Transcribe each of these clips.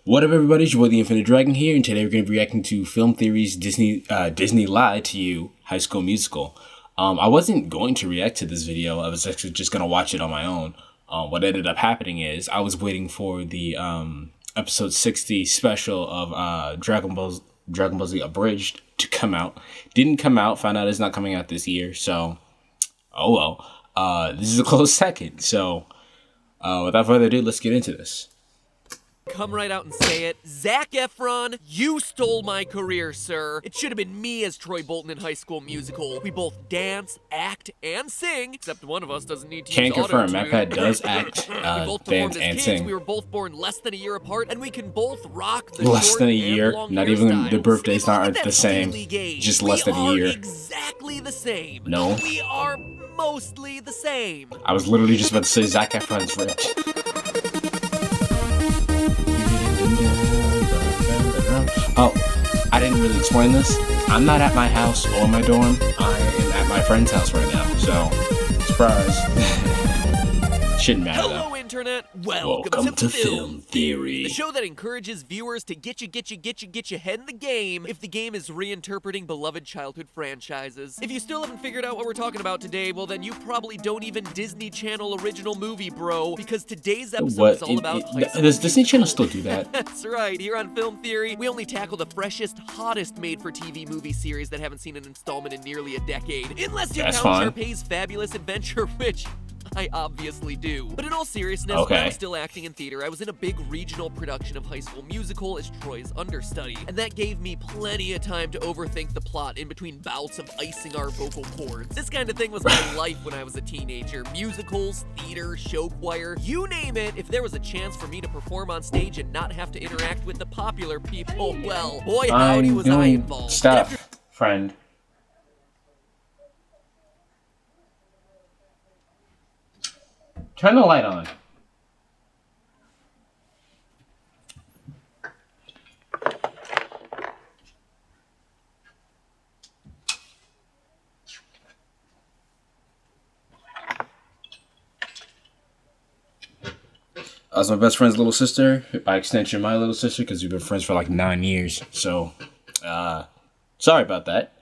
What up, everybody? It's your boy, the Infinite Dragon here, and today we're going to be reacting to Film Theory's Disney Lied to You High School Musical. I wasn't going to react to this video. I was actually just going to watch it on my own. What ended up happening is I was waiting for the episode 60 special of Dragon Ball Z Abridged to come out. Didn't come out. Found out it's not coming out this year. So, oh well. This is a close second. So, without further ado, let's get into this. Come right out and say it. Zac Efron, you stole my career, sir. It should have been me as Troy Bolton in High School Musical. We both dance, act, and sing, except one of us doesn't need to use confirm, auto-tune. MatPat does act, we both dance, performed as and kids. sing. We were both born less than a year apart, and we can both rock the Less short than a and year. long Not even hairstyles. the birthdays aren't Look at the that same. Bailey Gage. Just less than a year. We are exactly the same. No. We are mostly the same. I was literally just about to say Zac Efron's rich. Oh, I didn't really explain this. I'm not at my house or my dorm. I am at my friend's house right now. So, surprise. Shouldn't matter though. Hello, Internet. Welcome to Film Theory, the show that encourages viewers to get your head in the game if the game is reinterpreting beloved childhood franchises. If you still haven't figured out what we're talking about today, well then you probably don't even Disney Channel original movie, bro, because today's episode is all about high school. Does Disney Channel still do that? That's right. Here on Film Theory, we only tackle the freshest, hottest made-for-TV movie series that haven't seen an installment in nearly a decade. Unless you count Sharpay's Fabulous Adventure, which I obviously do. But in all seriousness, when I was still acting in theater, I was in a big regional production of High School Musical as Troy's understudy, and that gave me plenty of time to overthink the plot in between bouts of icing our vocal cords. This kind of thing was my life when I was a teenager. Musicals, theater, show choir, you name it. If there was a chance for me to perform on stage and not have to interact with the popular people, well, boy howdy was I involved. Stop, friend. Turn the light on. That's my best friend's little sister. By extension, my little sister, because we've been friends for like 9 years. So, sorry about that.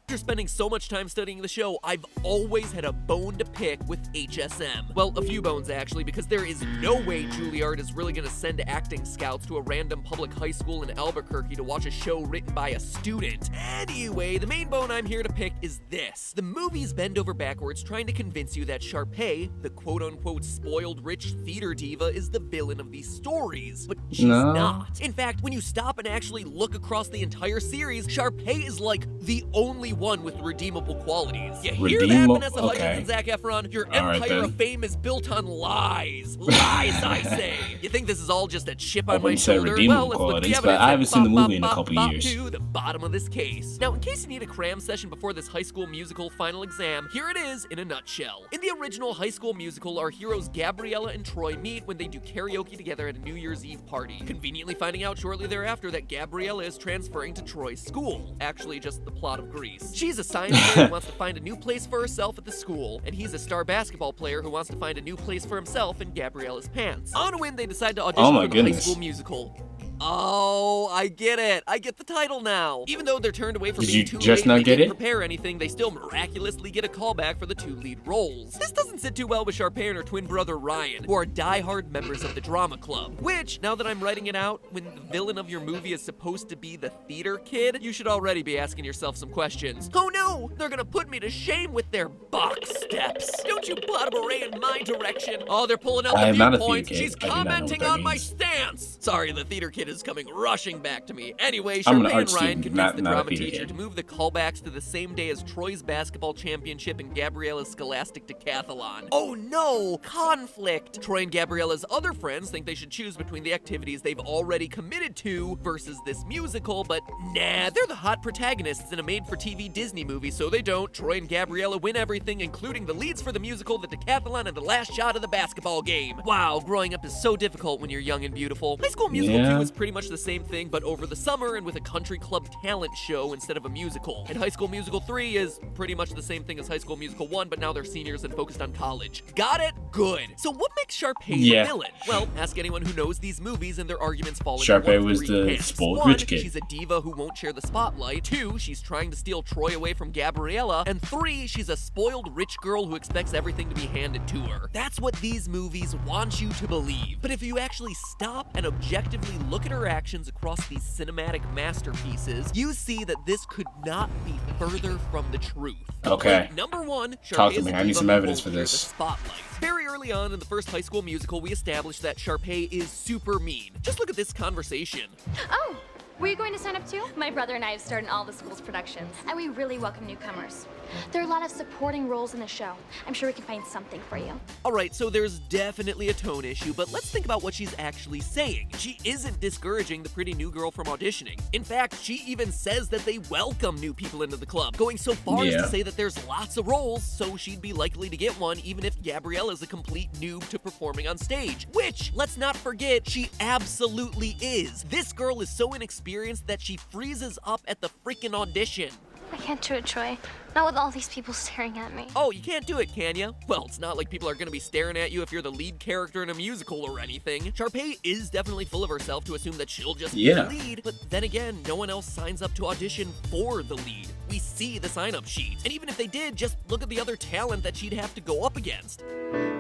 After spending so much time studying the show, I've always had a bone to pick with HSM. Well, a few bones actually, because there is no way Juilliard is really gonna send acting scouts to a random public high school in Albuquerque to watch a show written by a student. Anyway, the main bone I'm here to pick is this. The movies bend over backwards trying to convince you that Sharpay, the quote-unquote spoiled rich theater diva, is the villain of these stories. But she's not. In fact, when you stop and actually look across the entire series, Sharpay is like the only one with redeemable qualities. You hear that, Vanessa Hudgens and Zac Efron? Your empire of fame is built on lies. Lies, I say. You think this is all just a chip on my shoulder? Well, let's look at the evidence. But I haven't seen the movie in a couple years. To the bottom of this case. Now, in case you need a cram session before this High School Musical final exam, here it is in a nutshell. In the original High School Musical, our heroes Gabriella and Troy meet when they do karaoke together at a New Year's Eve party, conveniently finding out shortly thereafter that Gabriella is transferring to Troy's school. Actually, just the plot of Grease. She's a science player who wants to find a new place for herself at the school, and he's a star basketball player who wants to find a new place for himself in Gabriella's pants. On a whim, they decide to audition for the High School Musical. Oh, I get it. I get the title now. Even though they're turned away from being too late, they didn't prepare anything, they still miraculously get a callback for the two lead roles. This doesn't sit too well with Sharpay and her twin brother Ryan, who are die-hard members of the drama club. Which, now that I'm writing it out, when the villain of your movie is supposed to be the theater kid, you should already be asking yourself some questions. Oh no, they're gonna put me to shame with their box steps. Don't you bottom a ray in my direction. Oh, they're pulling out the viewpoints. She's commenting on my stance. Sorry, the theater kid is coming rushing back to me. Anyway, Sharpay and Ryan convinced the drama teacher to move the callbacks to the same day as Troy's basketball championship and Gabriella's scholastic decathlon. Oh no! Conflict! Troy and Gabriella's other friends think they should choose between the activities they've already committed to versus this musical, but nah, they're the hot protagonists in a made-for-TV Disney movie, so they don't. Troy and Gabriella win everything, including the leads for the musical, the decathlon, and the last shot of the basketball game. Wow, growing up is so difficult when you're young and beautiful. High School Musical 2 is pretty much the same thing, but over the summer and with a country club talent show instead of a musical. And High School Musical 3 is pretty much the same thing as High School Musical 1, but now they're seniors and focused on college. Got it? Good. So what makes Sharpay the villain? Well, ask anyone who knows these movies and their arguments fall into Sharpay one was of the three camps. spoiled 1, rich kid. She's a diva who won't share the spotlight. 2, she's trying to steal Troy away from Gabriella. And 3, she's a spoiled rich girl who expects everything to be handed to her. That's what these movies want you to believe. But if you actually stop and objectively look at her actions across these cinematic masterpieces, you see that this could not be further from the truth. Okay. Number 1, Talk Sharpay to is me. a I need diva some who evidence won't for share this. the spotlight. Very early on in the first High School Musical, we established that Sharpay is super mean. Just look at this conversation. Oh, were you going to sign up too? My brother and I have starred in all the school's productions, and we really welcome newcomers. There are a lot of supporting roles in the show. I'm sure we can find something for you. Alright, so there's definitely a tone issue, but let's think about what she's actually saying. She isn't discouraging the pretty new girl from auditioning. In fact, she even says that they welcome new people into the club, going so far as to say that there's lots of roles, so she'd be likely to get one even if Gabrielle is a complete noob to performing on stage. Which, let's not forget, she absolutely is. This girl is so inexperienced that she freezes up at the freaking audition. I can't do it, Troy. Not with all these people staring at me. Oh, you can't do it, can ya? Well, it's not like people are gonna be staring at you if you're the lead character in a musical or anything. Sharpay is definitely full of herself to assume that she'll just be the lead, but then again, no one else signs up to audition for the lead. We see the sign-up sheet. And even if they did, just look at the other talent that she'd have to go up against.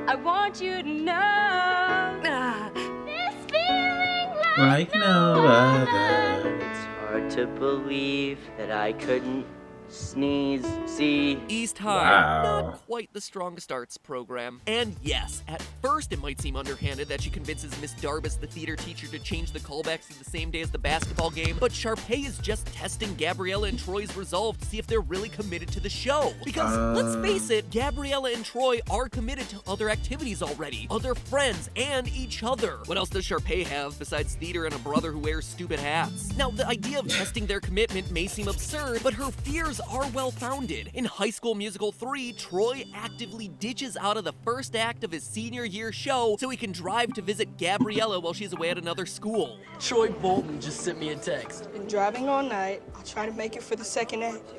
I want you to know This feeling Like no other. It's hard to believe that I couldn't sneeze, see. East High, Wow. not quite the strongest arts program. And yes, at first it might seem underhanded that she convinces Miss Darbus, the theater teacher, to change the callbacks to the same day as the basketball game, but Sharpay is just testing Gabriella and Troy's resolve to see if they're really committed to the show. Because, let's face it, Gabriella and Troy are committed to other activities already, other friends, and each other. What else does Sharpay have besides theater and a brother who wears stupid hats? Now, the idea of testing their commitment may seem absurd, but her fears are well-founded. In High School Musical 3, Troy actively ditches out of the first act of his senior year show so he can drive to visit Gabriella while she's away at another school. Troy Bolton just sent me a text. Been driving all night. I'll try to make it for the second act.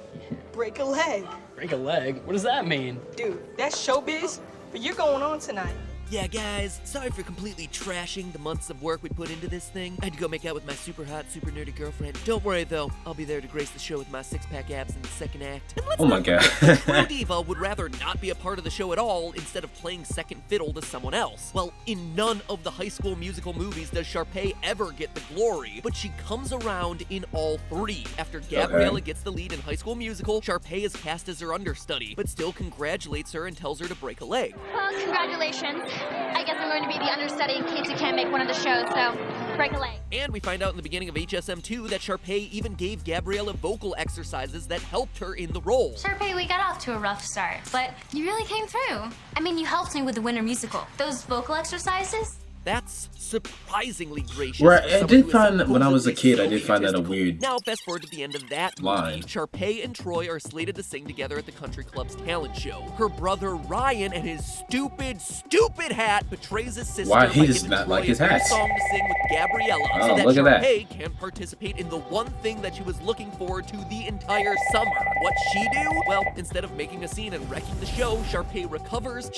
Break a leg. Break a leg? What does that mean? Dude, that's showbiz, but you're going on tonight. Yeah, guys, sorry for completely trashing the months of work we put into this thing. I had to go make out with my super hot, super nerdy girlfriend. Don't worry, though. I'll be there to grace the show with my six-pack abs in the second act. And let's Oh my not god. forget, the True Diva would rather not be a part of the show at all instead of playing second fiddle to someone else. Well, in none of the High School Musical movies does Sharpay ever get the glory, but she comes around in all 3. After Gabriella gets the lead in High School Musical, Sharpay is cast as her understudy, but still congratulates her and tells her to break a leg. Well, congratulations. I guess I'm going to be the understudy in case you can't make one of the shows, so break a leg. And we find out in the beginning of HSM 2 that Sharpay even gave Gabriella vocal exercises that helped her in the role. Sharpay, we got off to a rough start, but you really came through. I mean, you helped me with the Winter Musical. Those vocal exercises? That's surprisingly gracious. Right, for I someone did who is find that when I was a supposedly kid, I so did find that a egotistical. weird Now, fast forward to the end of that line. movie. Sharpay and Troy are slated to sing together at the country club's talent show. Her brother Ryan and his stupid hat betrays his sister. Why, he by does giving not Troy like his a new hats. song to sing with Gabriella, Oh, so that look at that. Sharpay can't participate in the one thing that she was looking forward to the entire summer. What's she do? Well, instead of making a scene and wrecking the show, Sharpay recovers.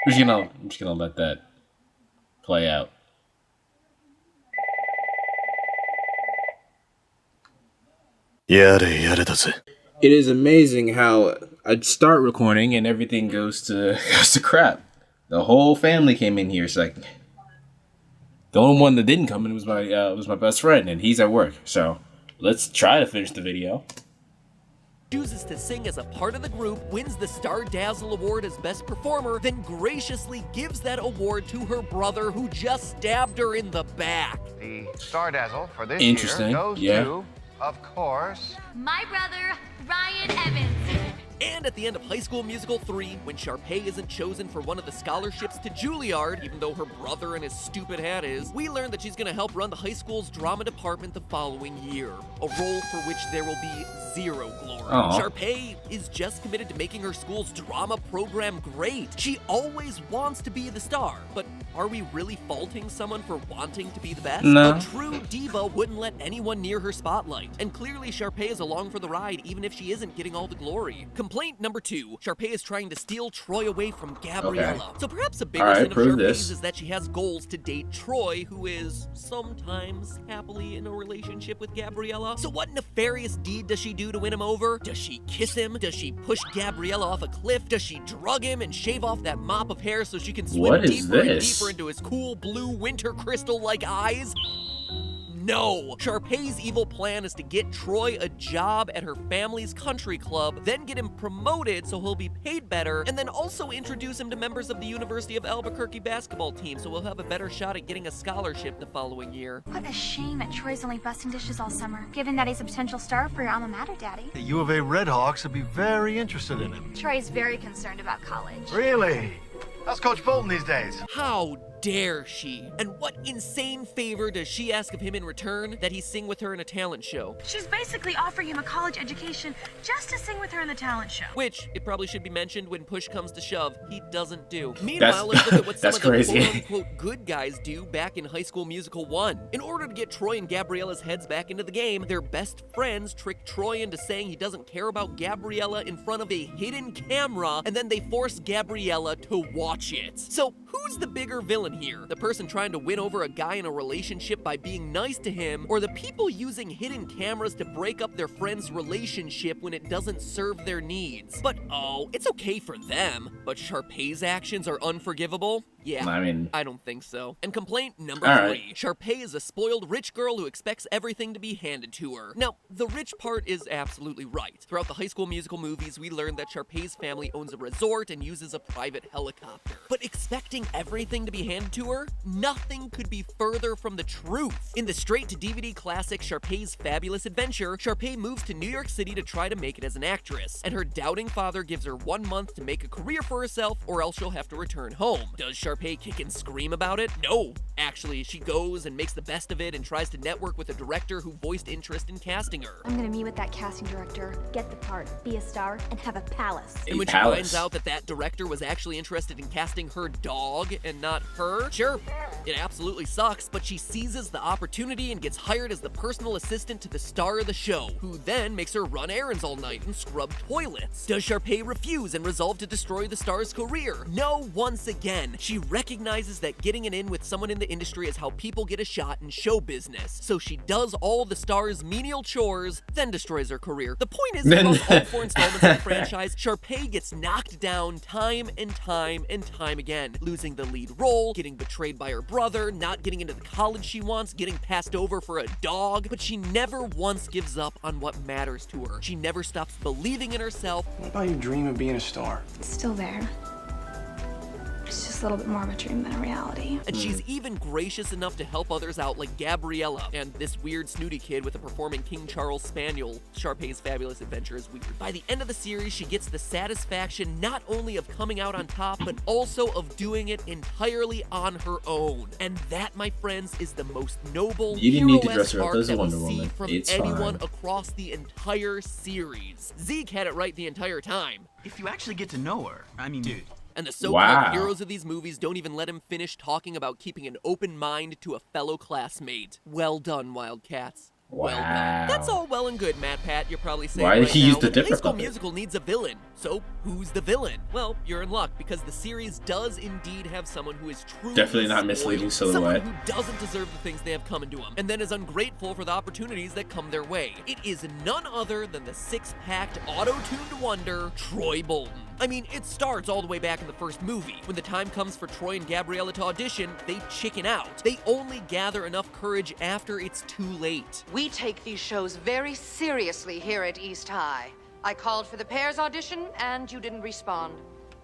I'm just gonna let that play out. It is amazing how I'd start recording and everything goes to crap. The whole family came in here. It's like the only one that didn't come in was my best friend, and he's at work. So let's try to finish the video. Chooses to sing as a part of the group, wins the Star Dazzle Award as Best Performer, then graciously gives that award to her brother who just stabbed her in the back. The Star Dazzle for this Interesting, year goes yeah. to, of course, My brother, Ryan Evans. And at the end of High School Musical 3, when Sharpay isn't chosen for one of the scholarships to Juilliard, even though her brother and his stupid hat is, we learn that she's gonna help run the high school's drama department the following year. A role for which there will be zero glory. Aw. Sharpay is just committed to making her school's drama program great. She always wants to be the star, but are we really faulting someone for wanting to be the best? No. A true diva wouldn't let anyone near her spotlight, and clearly Sharpay is along for the ride even if she isn't getting all the glory. Complaint number 2, Sharpay is trying to steal Troy away from Gabriella. Okay. So perhaps a bigger All right, sin of prove Sharpay's this. is that she has goals to date Troy, who is sometimes happily in a relationship with Gabriella. So what nefarious deed does she do to win him over? Does she kiss him? Does she push Gabriella off a cliff? Does she drug him and shave off that mop of hair so she can swim What is deeper and this? deeper into his cool blue winter crystal-like eyes? No! Sharpay's evil plan is to get Troy a job at her family's country club, then get him promoted so he'll be paid better, and then also introduce him to members of the University of Albuquerque basketball team so he'll have a better shot at getting a scholarship the following year. What a shame that Troy's only busting dishes all summer, given that he's a potential star for your alma mater, Daddy. The U of A Redhawks would be very interested in him. Troy's very concerned about college. Really? How's Coach Bolton these days? How dare she? And what insane favor does she ask of him in return? That he sing with her in a talent show. She's basically offering him a college education just to sing with her in the talent show. Which, it probably should be mentioned when push comes to shove, he doesn't do. Meanwhile, let's look at what some that's of the crazy. quote-unquote good guys do back in High School Musical 1. In order to get Troy and Gabriella's heads back into the game, their best friends trick Troy into saying he doesn't care about Gabriella in front of a hidden camera, and then they force Gabriella to watch it. So, who's the bigger villain here? The person trying to win over a guy in a relationship by being nice to him, or the people using hidden cameras to break up their friend's relationship when it doesn't serve their needs? But oh, it's okay for them. But Sharpay's actions are unforgivable? Yeah, I mean, I don't think so. And complaint number All 3. right. Sharpay is a spoiled rich girl who expects everything to be handed to her. Now, the rich part is absolutely right. Throughout the High School Musical movies, we learned that Sharpay's family owns a resort and uses a private helicopter. But expecting everything to be handed to her? Nothing could be further from the truth. In the straight-to-DVD classic Sharpay's Fabulous Adventure, Sharpay moves to New York City to try to make it as an actress, and her doubting father gives her 1 month to make a career for herself or else she'll have to return home. Does Sharpay kick and scream about it? No. Actually, she goes and makes the best of it and tries to network with a director who voiced interest in casting her. I'm gonna meet with that casting director, get the part, be a star, and have a palace. And when she finds out that that director was actually interested in casting her dog and not her, sure, it absolutely sucks, but she seizes the opportunity and gets hired as the personal assistant to the star of the show, who then makes her run errands all night and scrub toilets. Does Sharpay refuse and resolve to destroy the star's career? No, once again. She recognizes that getting it in with someone in the industry is how people get a shot in show business, so she does all the star's menial chores, then destroys her career. The point is, across all 4 installments of the franchise, Sharpay gets knocked down time and time and time again, losing the lead role, getting betrayed by her brother, not getting into the college she wants, getting passed over for a dog, but she never once gives up on what matters to her. She never stops believing in herself. What about your dream of being a star? It's still there. It's just a little bit more of a dream than a reality. And she's even gracious enough to help others out like Gabriella and this weird snooty kid with a performing King Charles Spaniel. Sharpay's Fabulous Adventure is weird. By the end of the series, she gets the satisfaction not only of coming out on top, but also of doing it entirely on her own. And that, my friends, is the most noble, You didn't need to hero-esque dress her up arc as a that we'll Wonder see Woman. from It's anyone fine. across the entire series. Zeke had it right the entire time. If you actually get to know her, I mean, dude. And the so-called Wow. heroes of these movies don't even let him finish talking about keeping an open mind to a fellow classmate. Well done, Wildcats. Well done. Wow. That's all well and good, Matt Pat. You're probably saying Why did right he now, use the but High different School puppet? Musical needs a villain. So who's the villain? Well, you're in luck because the series does indeed have someone who is truly Definitely not spoiled. misleading Someone silhouette. who doesn't deserve the things they have coming to him, and then is ungrateful for the opportunities that come their way. It is none other than the six-packed, auto-tuned wonder, Troy Bolton. I mean, it starts all the way back in the first movie. When the time comes for Troy and Gabriella to audition, they chicken out. They only gather enough courage after it's too late. We take these shows very seriously here at East High. I called for the pairs audition, and you didn't respond.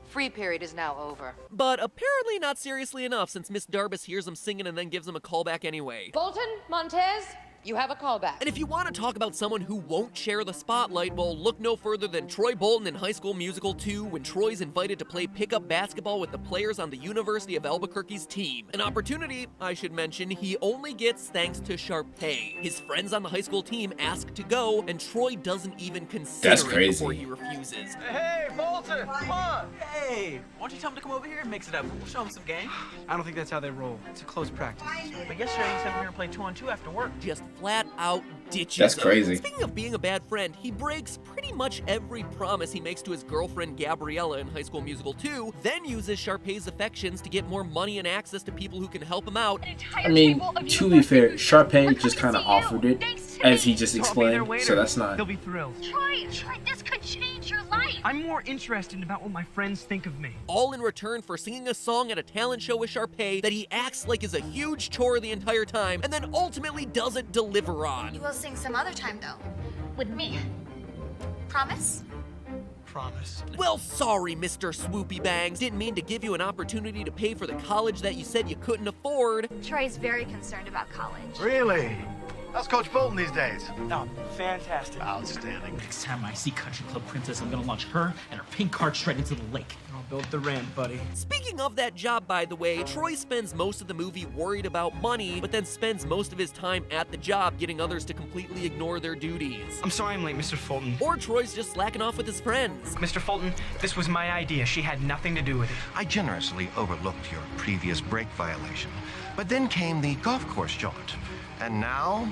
Free period is now over. But apparently not seriously enough, since Miss Darbus hears him singing and then gives him a call back anyway. Bolton, Montez, You have a callback. And if you want to talk about someone who won't share the spotlight, well, look no further than Troy Bolton in High School Musical 2 when Troy's invited to play pickup basketball with the players on the University of Albuquerque's team. An opportunity, I should mention, he only gets thanks to Sharpay. His friends on the high school team ask to go, and Troy doesn't even consider That's it crazy. before he refuses. Hey, Bolton, come on. Hey, why don't you tell him to come over here and mix it up? We'll show him some game. I don't think that's how they roll. It's a close practice. But yesterday he said we're gonna play 2-on-2 after work. Just flat out ditches That's him. crazy. Speaking of being a bad friend, he breaks pretty much every promise he makes to his girlfriend Gabriella in High School Musical 2, then uses Sharpay's affections to get more money and access to people who can help him out. I mean, to be fair, Sharpay just kind of offered it, as he just explained, so that's not... They'll be thrilled. Troy, this could change your life. I'm more interested about what my friends think of me. All in return for singing a song at a talent show with Sharpay that he acts like is a huge chore the entire time, and then ultimately doesn't deliver on. You will sing some other time, though. With me. Promise? Promise. Well, sorry, Mr. Swoopy Bangs. Didn't mean to give you an opportunity to pay for the college that you said you couldn't afford. Troy's very concerned about college. Really? How's Coach Bolton these days? Oh, fantastic. Outstanding. Next time I see Country Club Princess, I'm gonna launch her and her pink cart straight into the lake. I'll build the ramp, buddy. Speaking of that job, by the way, Troy spends most of the movie worried about money, but then spends most of his time at the job getting others to completely ignore their duties. I'm sorry I'm late, Mr. Fulton. Or Troy's just slacking off with his friends. Mr. Fulton, this was my idea. She had nothing to do with it. I generously overlooked your previous brake violation, but then came the golf course jaunt. And now,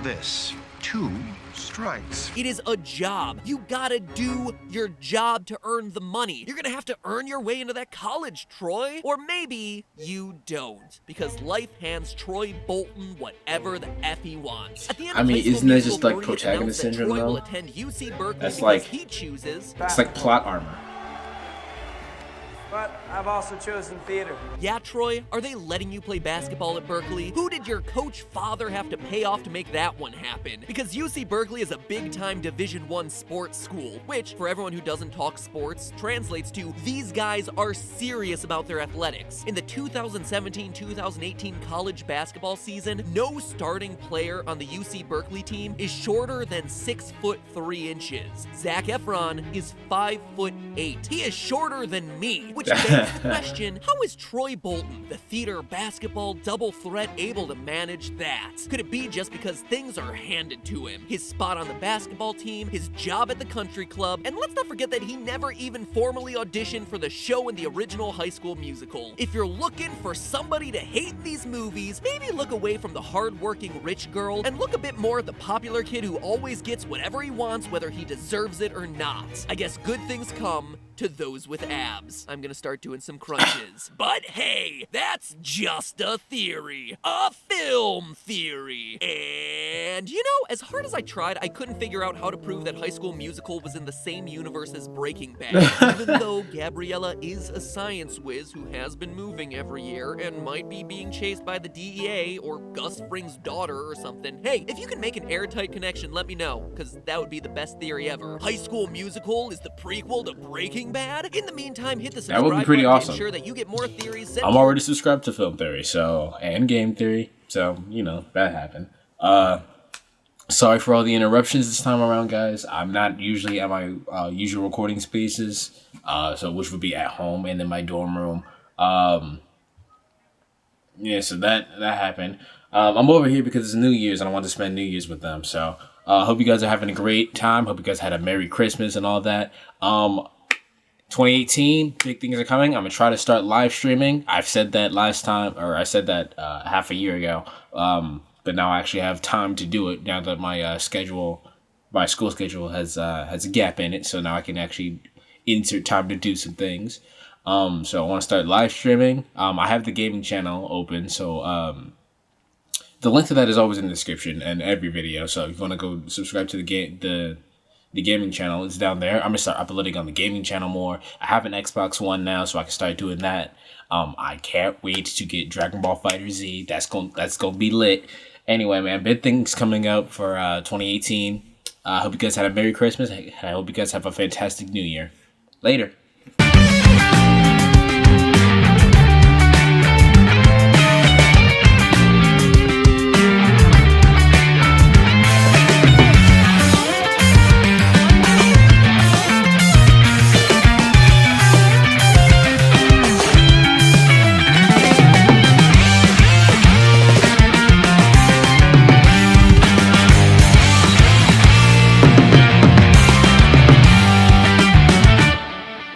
this. 2 strikes. It is a job. You gotta do your job to earn the money. You're gonna have to earn your way into that college, Troy. Or maybe you don't, because life hands Troy Bolton whatever the F he wants. At the end I of mean, High School isn't that Musical just like 3, it protagonist announced that syndrome, Troy will though? attend UC Berkeley That's because like- he chooses. It's like plot armor. But I've also chosen theater. Yeah, Troy, are they letting you play basketball at Berkeley? Who did your coach father have to pay off to make that one happen? Because UC Berkeley is a big-time Division I sports school, which, for everyone who doesn't talk sports, translates to these guys are serious about their athletics. In the 2017-2018 college basketball season, no starting player on the UC Berkeley team is shorter than 6'3". Zac Efron is 5'8". He is shorter than me, which begs the question, how is Troy Bolton, the theater basketball double threat, able to manage that? Could it be just because things are handed to him? His spot on the basketball team, his job at the country club, and let's not forget that he never even formally auditioned for the show in the original High School Musical. If you're looking for somebody to hate these movies, maybe look away from the hard-working rich girl and look a bit more at the popular kid who always gets whatever he wants, whether he deserves it or not. I guess good things come to those with abs. I'm gonna start doing some crunches. But hey, that's just a theory. A film theory. And you know, as hard as I tried, I couldn't figure out how to prove that High School Musical was in the same universe as Breaking Bad. Even though Gabriella is a science whiz who has been moving every year and might be being chased by the DEA or Gus Fring's daughter or something. Hey, if you can make an airtight connection, let me know, because that would be the best theory ever. High School Musical is the prequel to Breaking Bad? In the meantime, hit the subscribe That would be pretty button awesome. to ensure that you get more theories sent I'm to you. already subscribed to Film Theory, and Game Theory, so, you know, that happened. Sorry for all the interruptions this time around, guys. I'm not usually at my usual recording spaces, so which would be at home and in my dorm room. Yeah, so that happened. I'm over here because it's New Year's and I want to spend New Year's with them, so hope you guys are having a great time. Hope you guys had a Merry Christmas and all that. 2018, big things are coming. I'm going to try to start live streaming. I've said that last time, or I said that half a year ago. But now I actually have time to do it now that my school schedule has a gap in it. So now I can actually insert time to do some things. So I want to start live streaming. I have the gaming channel open. So the link to that is always in the description and every video. So if you want to go subscribe to the gaming channel, it's down there. I'm gonna start uploading on the gaming channel more. I have an Xbox One now, so I can start doing that. I can't wait to get Dragon Ball Fighter Z. That's gonna be lit. Anyway, man, big things coming up for 2018. I hope you guys had a Merry Christmas. I hope you guys have a fantastic New Year. Later.